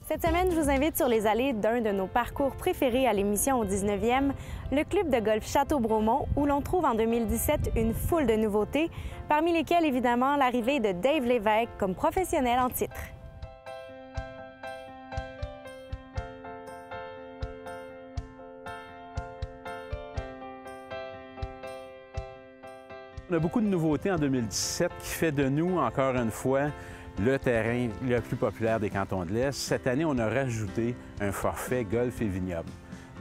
Cette semaine, je vous invite sur les allées d'un de nos parcours préférés à l'émission au 19e, le club de golf Château-Bromont, où l'on trouve en 2017 une foule de nouveautés, parmi lesquelles évidemment l'arrivée de Dave Lévesque comme professionnel en titre. On a beaucoup de nouveautés en 2017 qui fait de nous, encore une fois, le terrain le plus populaire des cantons de l'Est. Cette année, on a rajouté un forfait golf et vignoble.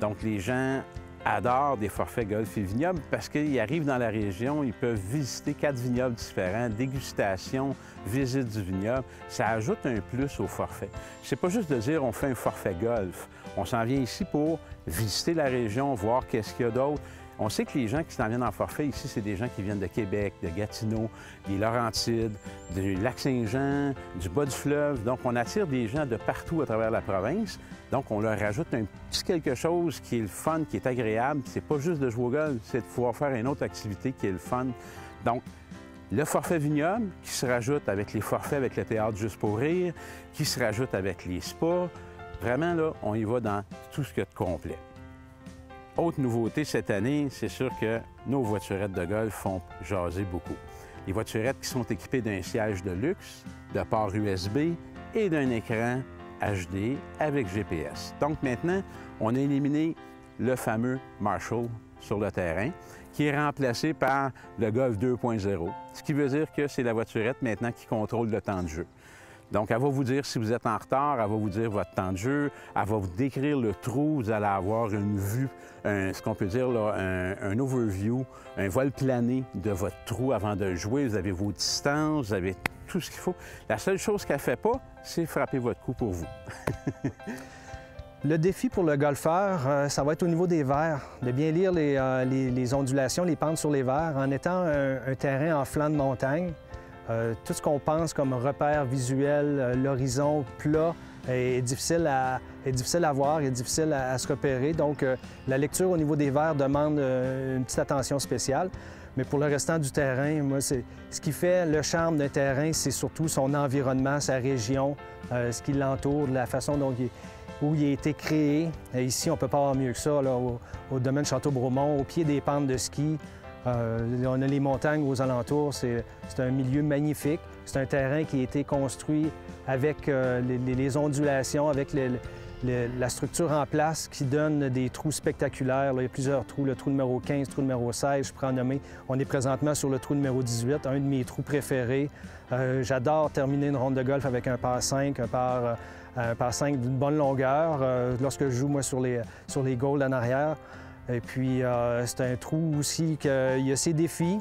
Donc, les gens adorent des forfaits golf et vignoble parce qu'ils arrivent dans la région, ils peuvent visiter 4 vignobles différents, dégustation, visite du vignoble. Ça ajoute un plus au forfait. C'est pas juste de dire on fait un forfait golf. On s'en vient ici pour visiter la région, voir qu'est-ce qu'il y a d'autre. On sait que les gens qui s'en viennent en forfait ici, c'est des gens qui viennent de Québec, de Gatineau, des Laurentides, du Lac-Saint-Jean, du bas du fleuve. Donc, on attire des gens de partout à travers la province. Donc, on leur rajoute un petit quelque chose qui est le fun, qui est agréable. C'est pas juste de jouer au golf, c'est de pouvoir faire une autre activité qui est le fun. Donc, le forfait vignoble qui se rajoute avec les forfaits avec le théâtre Juste pour rire, qui se rajoute avec les spas. Vraiment, là, on y va dans tout ce qu'il y a de complet. Autre nouveauté cette année, c'est sûr que nos voiturettes de golf font jaser beaucoup. Les voiturettes qui sont équipées d'un siège de luxe, de port USB et d'un écran HD avec GPS. Donc maintenant, on a éliminé le fameux Marshall sur le terrain, qui est remplacé par le Golf 2.0, ce qui veut dire que c'est la voiturette maintenant qui contrôle le temps de jeu. Donc, elle va vous dire si vous êtes en retard, elle va vous dire votre temps de jeu, elle va vous décrire le trou, vous allez avoir une vue, ce qu'on peut dire là, un overview, un vol plané de votre trou avant de jouer. Vous avez vos distances, vous avez tout ce qu'il faut. La seule chose qu'elle ne fait pas, c'est frapper votre coup pour vous. Le défi pour le golfeur, ça va être au niveau des verres, de bien lire les ondulations, les pentes sur les verres, en étant un terrain en flanc de montagne. Tout ce qu'on pense comme repère visuel, l'horizon plat est difficile à voir, est difficile à se repérer. Donc, la lecture au niveau des verres demande une petite attention spéciale. Mais pour le restant du terrain, moi, ce qui fait le charme d'un terrain, c'est surtout son environnement, sa région, ce qui l'entoure, la façon dont où il a été créé. Ici, on ne peut pas avoir mieux que ça, là, au domaine Château-Bromont, au pied des pentes de ski. On a les montagnes aux alentours, c'est un milieu magnifique. C'est un terrain qui a été construit avec les ondulations, avec la structure en place qui donne des trous spectaculaires. Là, il y a plusieurs trous, le trou numéro 15, trou numéro 16, je pourrais en nommer. On est présentement sur le trou numéro 18, un de mes trous préférés. J'adore terminer une ronde de golf avec un par 5, un par 5 d'une bonne longueur, lorsque je joue, moi, sur les golds en arrière. Et puis, c'est un trou aussi qu'il y a ses défis.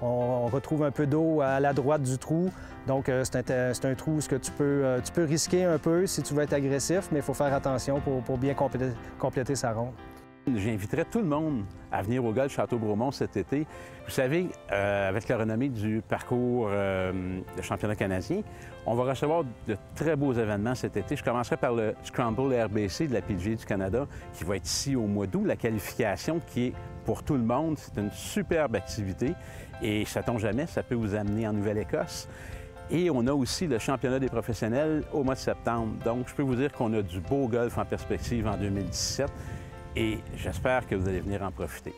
On retrouve un peu d'eau à la droite du trou. Donc, c'est un trou où tu peux risquer un peu si tu veux être agressif, mais il faut faire attention pour bien compléter sa ronde. J'inviterais tout le monde à venir au golf Château-Bromont cet été. Vous savez, avec la renommée du parcours de championnat canadien, on va recevoir de très beaux événements cet été. Je commencerai par le Scramble RBC de la PGA du Canada qui va être ici au mois d'août. La qualification qui est pour tout le monde, c'est une superbe activité et sait-on jamais, ça peut vous amener en Nouvelle-Écosse. Et on a aussi le championnat des professionnels au mois de septembre. Donc, je peux vous dire qu'on a du beau golf en perspective en 2017. Et j'espère que vous allez venir en profiter.